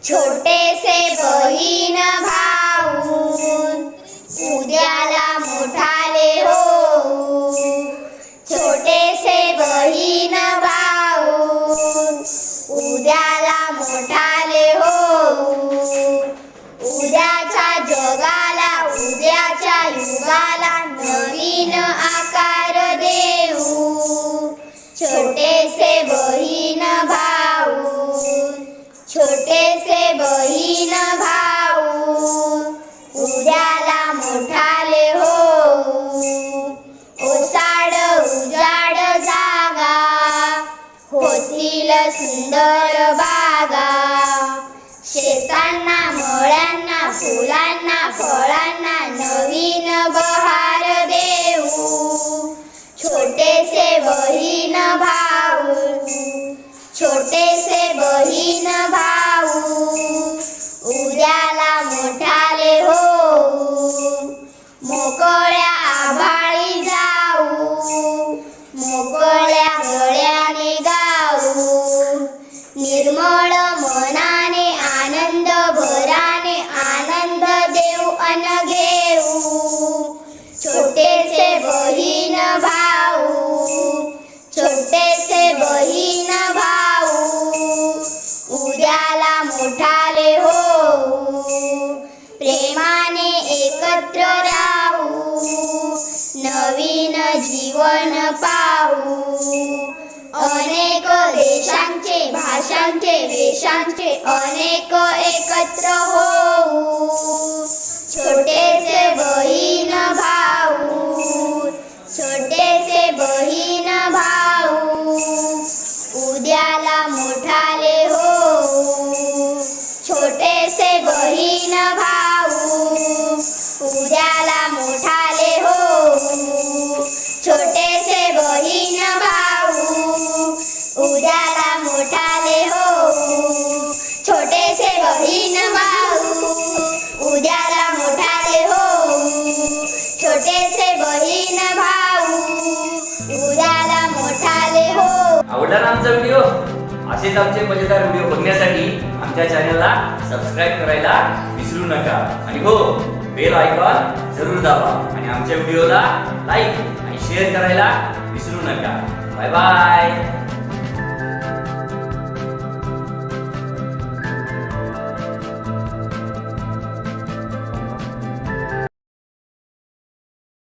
छोटेसे बहीण भाऊ उद्याला मोठाले होऊ. छोटेसे बहीण भाऊ उद्याला मोठाले होऊ. उद्याच्या जगाला उद्याच्या युगाला नवीन आकार देऊ. छोटेसे बहीण भाऊ, छोटेसे बहीण भाऊ उद्याला मोठाले होऊ. ओसाड उजाड जागा होतील सुंदर बागा. शेतांना मळ्यांना फुलांना फळांना नवीन बहार देऊ. छोटेसे बहीण भाऊ, छोटेसे बहीण भाऊ उद्याला मोठाले होऊ. मोकळ्या आभाळी जाऊ, मोकळ्या गळ्याने गाऊ. निर्मळ मनाने आनंद भराने आनंद देऊ अन घेऊ. छोटेसे बहीण भाऊ, छोटेसे बहीण भाऊ उद्याला मोठाले होऊ. प्रेमाने एकत्र राहू, नवीन जीवन पाहू. अनेक देशांचे भाषांचे वेशांचे अनेक एकत्र होऊ. छोटेसे बहीण भाऊ, छोटेसे बहीण भाऊ उद्याला मोठाले होऊ. छोटेसे बहीण भाऊ उद्याला मोठाले होऊ. छोटेसे बहीण भाऊ उद्याला मोठाले होऊ. छोटेसे बहीण भाऊ उद्याला मोठाले होऊ. छोटेसे बहीण भाऊ उद्याला मोठाले होऊ. आवडला ना आमचा व्हिडिओ? असेच आमचे मजेदार व्हिडिओ बघण्यासाठी आमच्या चॅनलला सबस्क्राईब करायला विसरू नका. आणि हो, बेल आयकॉन जरूर दाबा आणि आमच्या व्हिडिओला लाईक आणि शेअर करायला विसरू नका. Bye bye.